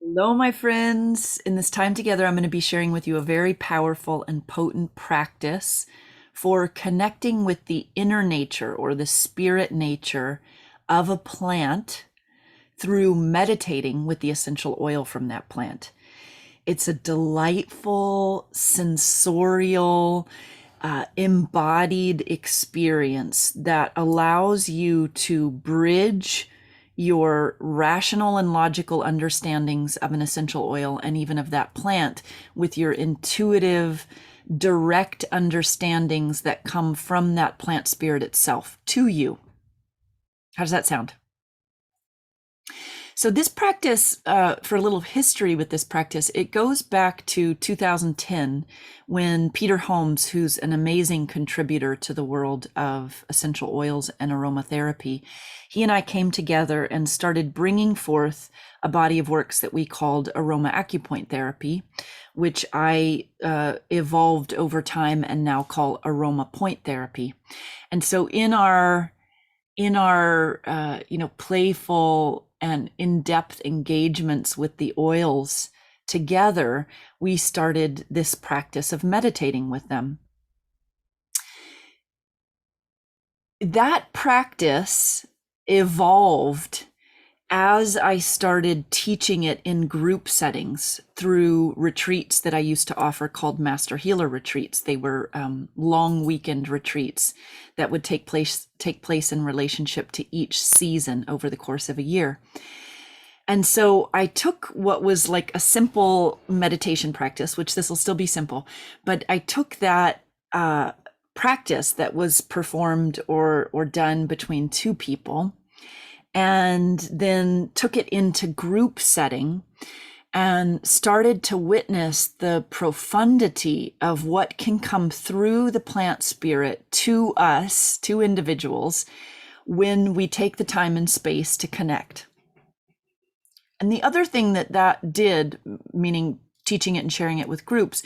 Hello, my friends. In this time together, I'm going to be sharing with you a very powerful and potent practice for connecting with the inner nature or the spirit nature of a plant through meditating with the essential oil from that plant. It's a delightful, sensorial, embodied experience that allows you to bridge your rational and logical understandings of an essential oil and even of that plant with your intuitive, direct understandings that come from that plant spirit itself to you. How does that sound? So this practice, for a little history with this practice, it goes back to 2010 when Peter Holmes, who's an amazing contributor to the world of essential oils and aromatherapy, he and I came together and started bringing forth a body of works that we called aroma acupoint therapy, which I evolved over time and now call aroma point therapy. And so in our playful and in-depth engagements with the oils together, we started this practice of meditating with them. That practice evolved as I started teaching it in group settings through retreats that I used to offer called Master Healer retreats. They were long weekend retreats that would take place in relationship to each season over the course of a year. And so I took what was like a simple meditation practice, which this will still be simple, but I took that practice that was performed or done between two people and then took it into group setting and started to witness the profundity of what can come through the plant spirit to us, to individuals, when we take the time and space to connect. And the other thing that did, meaning teaching it and sharing it with groups,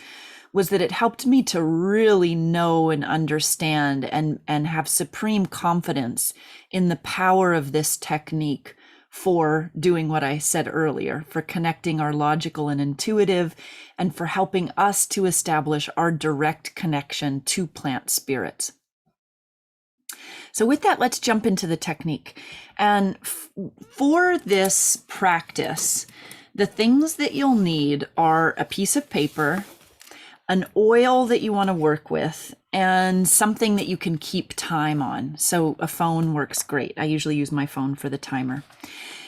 was that it helped me to really know and understand and have supreme confidence in the power of this technique for doing what I said earlier, for connecting our logical and intuitive, and for helping us to establish our direct connection to plant spirits. So with that, let's jump into the technique. And for this practice, the things that you'll need are a piece of paper, an oil that you want to work with, and something that you can keep time on. So a phone works great. I usually use my phone for the timer.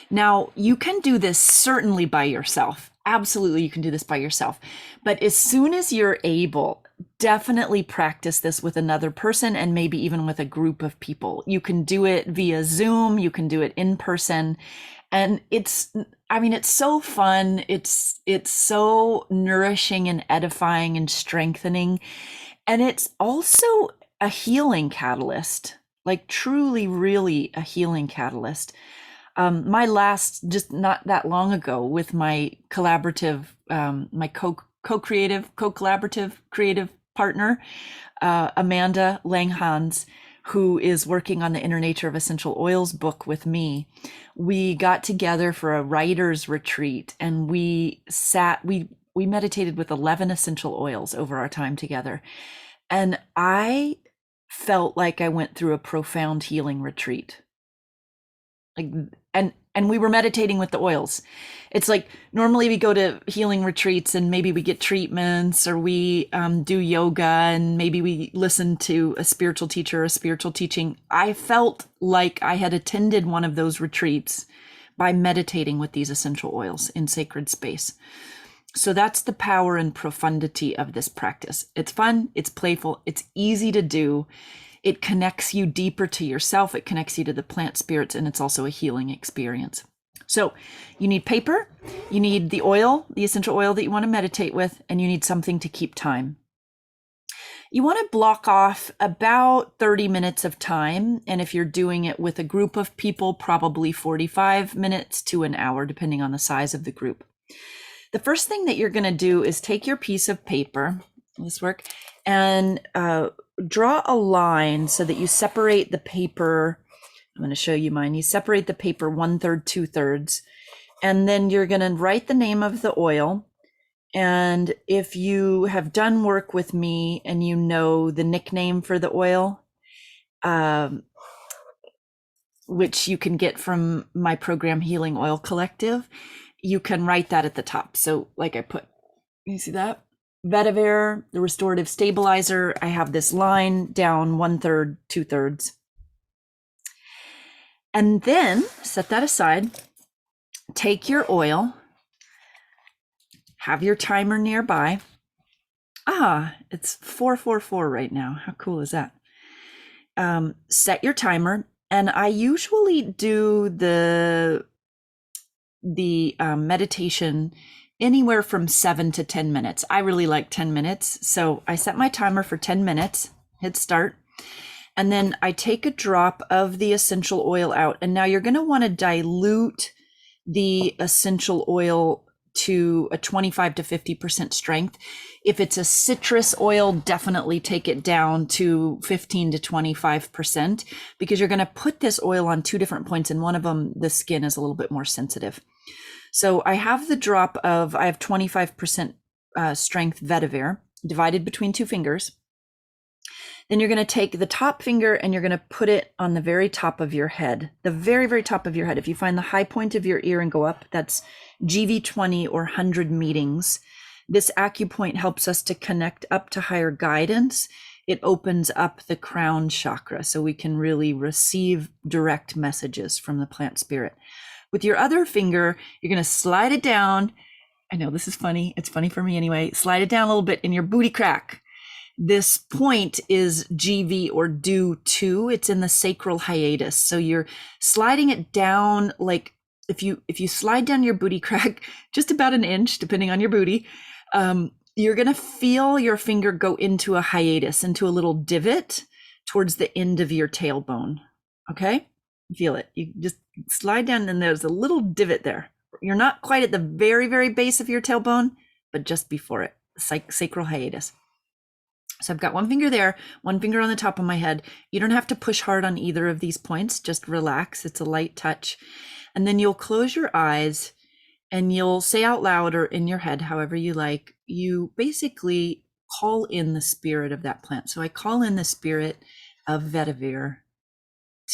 Now, you can do this certainly by yourself. Absolutely, you can do this by yourself. But as soon as you're able, definitely practice this with another person and maybe even with a group of people. You can do it via Zoom, you can do it in person. And it's so fun. It's so nourishing and edifying and strengthening. And it's also a healing catalyst, like truly, really a healing catalyst. My last, just not that long ago, with my collaborative, my co-collaborative creative partner, Amanda Langhans, who is working on the Inner Nature of Essential Oils book with me. We got together for a writer's retreat and we meditated with 11 essential oils over our time together. And I felt like I went through a profound healing retreat. Like, and we were meditating with the oils. It's like normally we go to healing retreats and maybe we get treatments or we do yoga and maybe we listen to a spiritual teacher or a spiritual teaching. I felt like I had attended one of those retreats by meditating with these essential oils in sacred space. So that's the power and profundity of this practice. It's fun, it's playful, it's easy to do. It connects you deeper to yourself. It connects you to the plant spirits, and it's also a healing experience. So you need paper, you need the oil, the essential oil that you want to meditate with, and you need something to keep time. You want to block off about 30 minutes of time. And if you're doing it with a group of people, probably 45 minutes to an hour, depending on the size of the group. The first thing that you're going to do is take your piece of paper, this work, and draw a line so that you separate the paper. I'm going to show you mine. You separate the paper 1/3, 2/3, And then you're going to write the name of the oil. And if you have done work with me and you know the nickname for the oil, um, which you can get from my program Healing Oil Collective, you can write that at the top. So like I put, you see that? Vetiver, the restorative stabilizer. I have this line down 1/3, 2/3. And then set that aside. Take your oil, have your timer nearby. It's 4:44 right now. How cool is that? Set your timer. And I usually do the meditation anywhere from 7 to 10 minutes. I really like 10 minutes. So I set my timer for 10 minutes, hit start. And then I take a drop of the essential oil out. And now you're going to want to dilute the essential oil to a 25 to 50% strength. If it's a citrus oil, definitely take it down to 15 to 25%, because you're going to put this oil on 2 different points. And one of them, the skin is a little bit more sensitive. So I have the drop of, I have 25% strength vetiver divided between 2 fingers. Then you're going to take the top finger and you're going to put it on the very top of your head, the very, very top of your head. If you find the high point of your ear and go up, that's GV20 or 100 meetings. This acupoint helps us to connect up to higher guidance. It opens up the crown chakra so we can really receive direct messages from the plant spirit. With your other finger, you're going to slide it down. I know this is funny. It's funny for me anyway. Slide it down a little bit in your booty crack. This point is GV or do 2. It's in the sacral hiatus. So you're sliding it down, like if you slide down your booty crack just about an inch, depending on your booty, you're going to feel your finger go into a hiatus, into a little divot towards the end of your tailbone. Okay? Feel it. You just slide down and there's a little divot there. You're not quite at the very, very base of your tailbone, but just before it, sacral hiatus. So I've got one finger there, one finger on the top of my head. You don't have to push hard on either of these points, just relax. It's a light touch. And then you'll close your eyes and you'll say out loud or in your head, however you like, you basically call in the spirit of that plant. So I call in the spirit of vetiver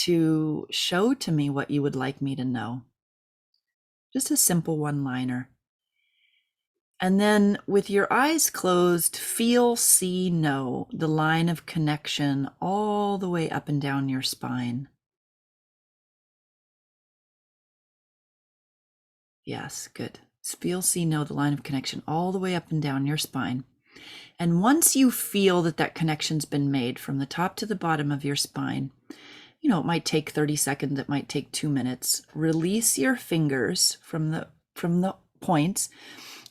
to show to me what you would like me to know. Just a simple one-liner. And then with your eyes closed, feel, see, know the line of connection all the way up and down your spine. Yes, good. Feel, see, know the line of connection all the way up and down your spine. And once you feel that that connection's been made from the top to the bottom of your spine, you know, it might take 30 seconds, it might take 2 minutes. Release your fingers from the points.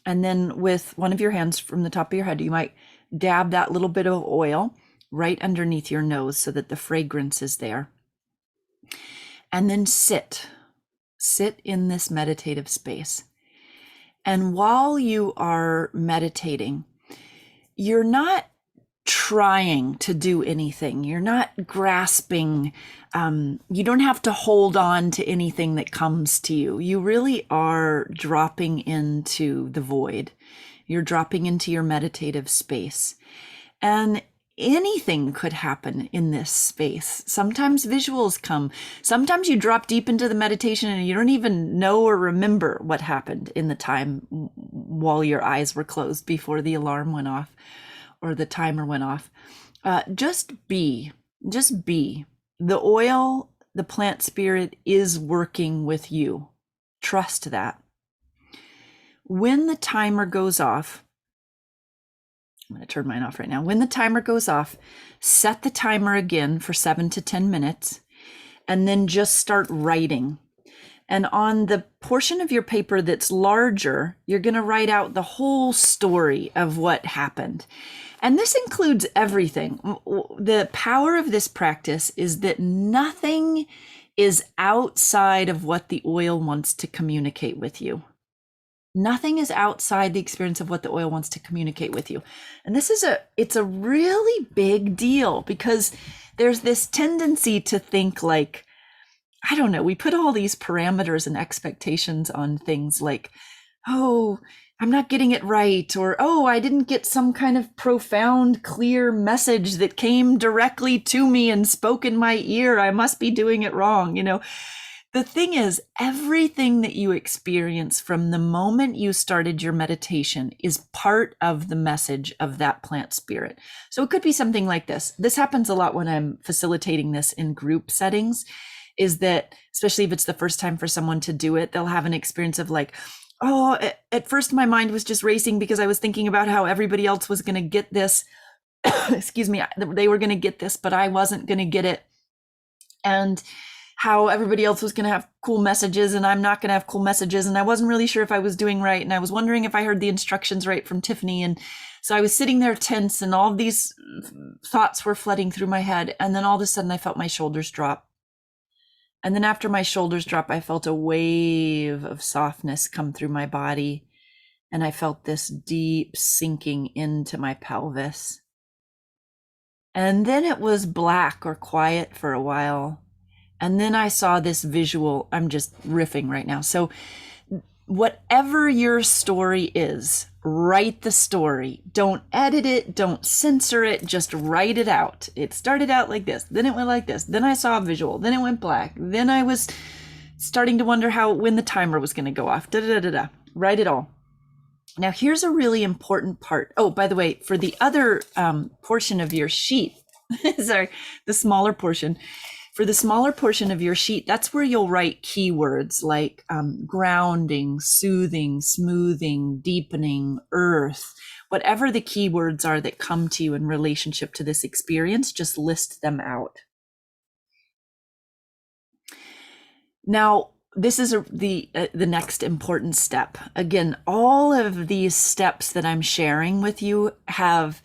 And then with one of your hands from the top of your head, you might dab that little bit of oil right underneath your nose so that the fragrance is there. And then sit in this meditative space. And while you are meditating, you're not trying to do anything. You're not grasping. You don't have to hold on to anything that comes to you. You really are dropping into the void. You're dropping into your meditative space. And anything could happen in this space. Sometimes visuals come. Sometimes you drop deep into the meditation and you don't even know or remember what happened in the time while your eyes were closed before the alarm went off or the timer went off. Just be. The oil, the plant spirit is working with you. Trust that. When the timer goes off, I'm going to turn mine off right now. When the timer goes off, set the timer again for 7 to 10 minutes, and then just start writing. And on the portion of your paper that's larger, you're going to write out the whole story of what happened. And this includes everything. The power of this practice is that nothing is outside of what the oil wants to communicate with you. Nothing is outside the experience of what the oil wants to communicate with you. And it's a really big deal, because there's this tendency to think like, I don't know, we put all these parameters and expectations on things like, oh, I'm not getting it right, or oh, I didn't get some kind of profound, clear message that came directly to me and spoke in my ear. I must be doing it wrong. The thing is, everything that you experience from the moment you started your meditation is part of the message of that plant spirit. So it could be something like this. This happens a lot when I'm facilitating this in group settings, is that, especially if it's the first time for someone to do it, they'll have an experience of like, oh, at first my mind was just racing because I was thinking about how everybody else was going to get this. Excuse me, they were going to get this, but I wasn't going to get it. And how everybody else was going to have cool messages and I'm not going to have cool messages. And I wasn't really sure if I was doing right. And I was wondering if I heard the instructions right from Tiffany. And so I was sitting there tense and all of these thoughts were flooding through my head. And then all of a sudden I felt my shoulders drop. And then after my shoulders drop, I felt a wave of softness come through my body. And I felt this deep sinking into my pelvis. And then it was black or quiet for a while. And then I saw this visual. I'm just riffing right now. So whatever your story is, write the story. Don't edit it. Don't censor it. Just write it out. It started out like this. Then it went like this. Then I saw a visual. Then it went black. Then I was starting to wonder when the timer was going to go off. Write it all. Now, here's a really important part. Oh, by the way, for the other portion of your sheet, sorry, the smaller portion, for the smaller portion of your sheet, that's where you'll write keywords like grounding, soothing, smoothing, deepening, earth, whatever the keywords are that come to you in relationship to this experience, just list them out. Now, this is the next important step. Again, all of these steps that I'm sharing with you have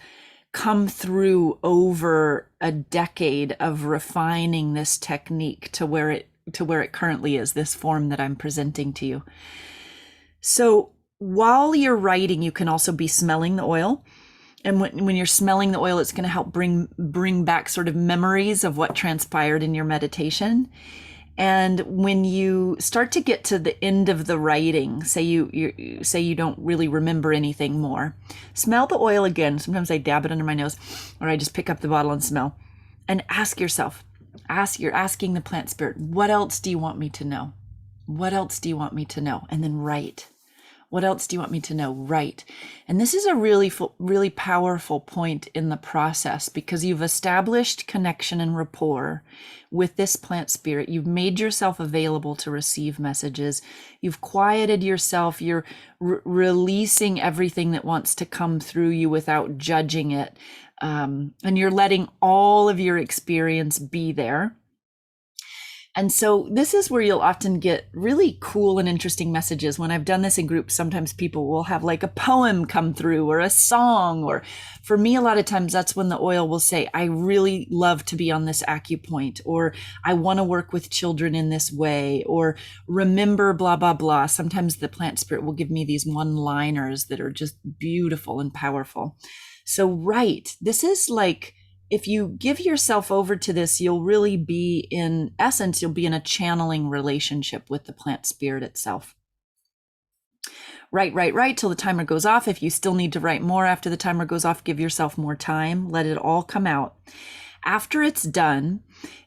come through over a decade of refining this technique to where it currently is, this form that I'm presenting to you. So while you're writing, you can also be smelling the oil. And when you're smelling the oil, it's going to help bring back sort of memories of what transpired in your meditation. And when you start to get to the end of the writing, say you don't really remember anything more, smell the oil again. Sometimes I dab it under my nose, or I just pick up the bottle and smell, and ask yourself, you're asking the plant spirit, what else do you want me to know? What else do you want me to know? And then write. What else do you want me to know? Write. And this is a really powerful point in the process, because you've established connection and rapport with this plant spirit. You've made yourself available to receive messages. You've quieted yourself. You're releasing everything that wants to come through you without judging it. And you're letting all of your experience be there. And so this is where you'll often get really cool and interesting messages. When I've done this in groups, sometimes people will have like a poem come through or a song, or for me, a lot of times that's when the oil will say, I really love to be on this acupoint, or I want to work with children in this way, or remember blah, blah, blah. Sometimes the plant spirit will give me these one-liners that are just beautiful and powerful. So right, this is like, if you give yourself over to this, you'll really be in essence, you'll be in a channeling relationship with the plant spirit itself. Write till the timer goes off. If you still need to write more after the timer goes off, give yourself more time. Let it all come out. After it's done,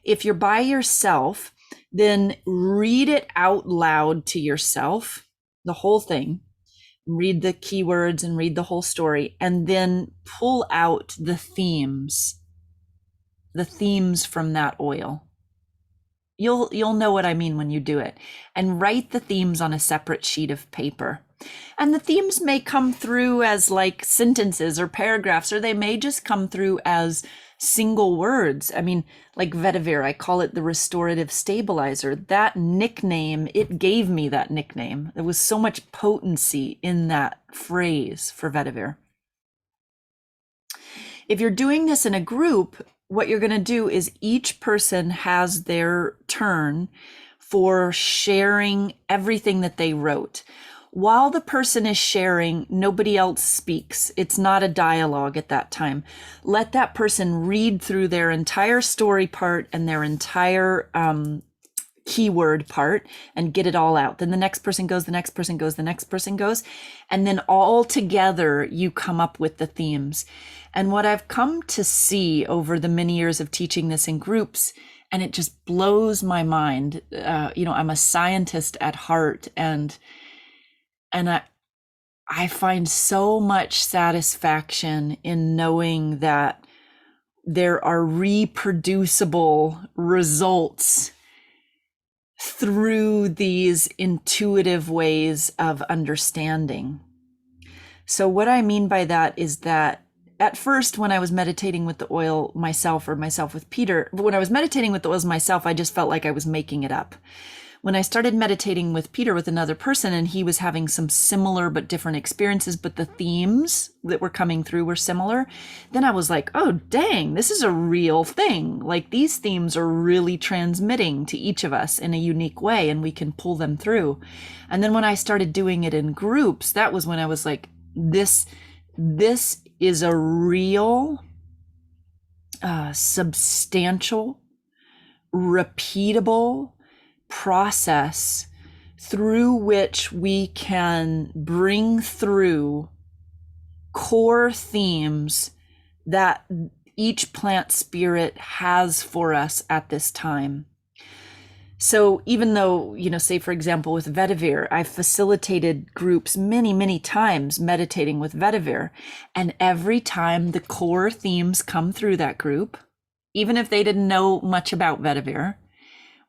if you're by yourself, then read it out loud to yourself, the whole thing. Read the keywords and read the whole story, and then pull out the themes from that oil. You'll know what I mean when you do it, and write the themes on a separate sheet of paper. And the themes may come through as like sentences or paragraphs, or they may just come through as single words. I mean, like vetiver, I call it the restorative stabilizer. That nickname, it gave me that nickname. There was so much potency in that phrase for vetiver. If you're doing this in a group, what you're going to do is each person has their turn for sharing everything that they wrote. While the person is sharing, nobody else speaks. It's not a dialogue at that time. Let that person read through their entire story part and their entire keyword part and get it all out. Then the next person goes, the next person goes, the next person goes. And then all together you come up with the themes. And what I've come to see over the many years of teaching this in groups, and it just blows my mind. I'm a scientist at heart, and I find so much satisfaction in knowing that there are reproducible results through these intuitive ways of understanding. So what I mean by that is that at first, when I was meditating with the oil myself, or myself with Peter, when I was meditating with the oils myself, I just felt like I was making it up. When I started meditating with Peter, with another person, and he was having some similar but different experiences, but the themes that were coming through were similar, then I was like, oh, dang, this is a real thing. Like, these themes are really transmitting to each of us in a unique way, and we can pull them through. And then when I started doing it in groups, that was when I was like, this is a real, substantial, repeatable process through which we can bring through core themes that each plant spirit has for us at this time. So even though, say for example with vetiver, I've facilitated groups many, many times meditating with vetiver, and every time the core themes come through that group, even if they didn't know much about vetiver,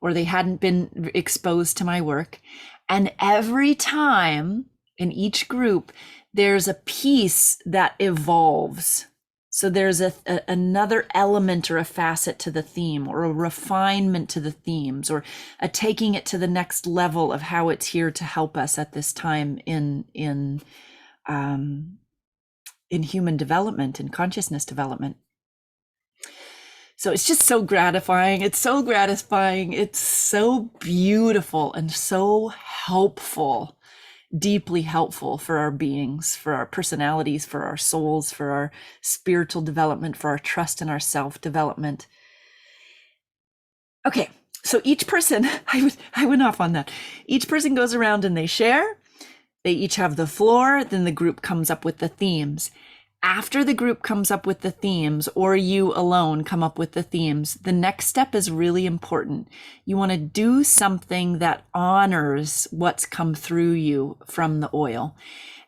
or they hadn't been exposed to my work. And every time in each group, there's a piece that evolves. So there's another element or a facet to the theme, or a refinement to the themes, or a taking it to the next level of how it's here to help us at this time in human development and consciousness development. So it's just so gratifying. It's so gratifying. It's so beautiful and so helpful, deeply helpful for our beings, for our personalities, for our souls, for our spiritual development, for our trust in our self-development. Okay, so each person, I went off on that. Each person goes around and they share. They each have the floor. Then the group comes up with the themes. After the group comes up with the themes, or you alone come up with the themes, the next step is really important. You want to do something that honors what's come through you from the oil.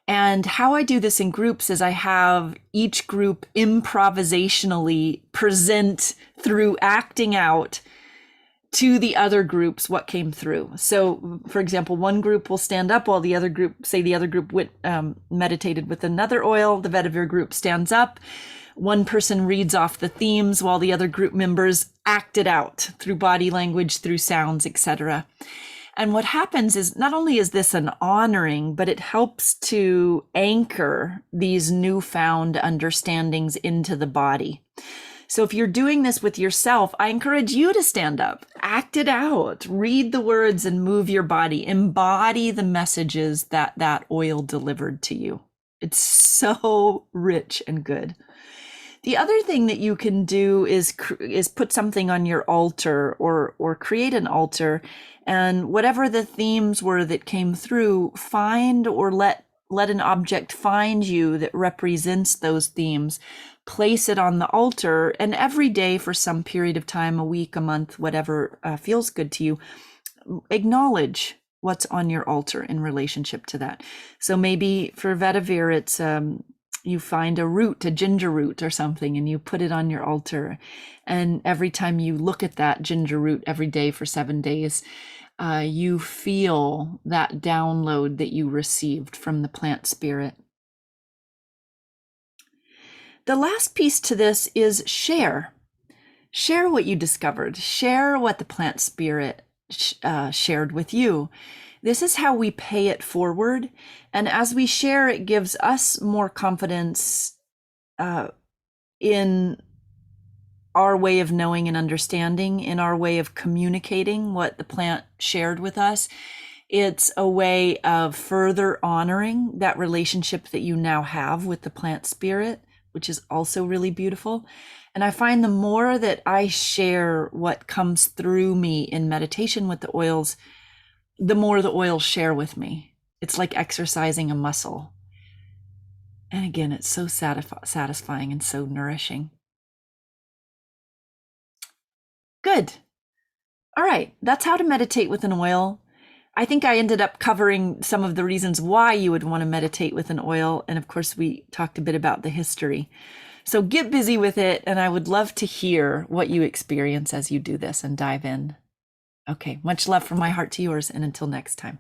And how I do this in groups is I have each group improvisationally present through acting out to the other groups what came through. So for example, one group will stand up while the other group meditated with another oil. The vetiver group stands up. One person reads off the themes while the other group members act it out through body language, through sounds, etc. And what happens is, not only is this an honoring, but it helps to anchor these newfound understandings into the body. So if you're doing this with yourself, I encourage you to stand up, act it out, read the words and move your body, embody the messages that oil delivered to you. It's so rich and good. The other thing that you can do is put something on your altar, or create an altar, and whatever the themes were that came through, find or let an object find you that represents those themes. Place it on the altar, and every day for some period of time, a week, a month, whatever feels good to you, acknowledge what's on your altar in relationship to that. So maybe for vetiver, it's you find a root, a ginger root or something, and you put it on your altar. And every time you look at that ginger root every day for 7 days, you feel that download that you received from the plant spirit. The last piece to this is share. Share what you discovered. Share what the plant spirit shared with you. This is how we pay it forward. And as we share, it gives us more confidence in our way of knowing and understanding, in our way of communicating what the plant shared with us. It's a way of further honoring that relationship that you now have with the plant spirit, which is also really beautiful. And I find the more that I share what comes through me in meditation with the oils, the more the oils share with me. It's like exercising a muscle. And again, it's so satisfying and so nourishing. Good. All right. That's how to meditate with an oil. I think I ended up covering some of the reasons why you would want to meditate with an oil. And of course, we talked a bit about the history. So get busy with it. And I would love to hear what you experience as you do this and dive in. Okay. Much love from my heart to yours. And until next time.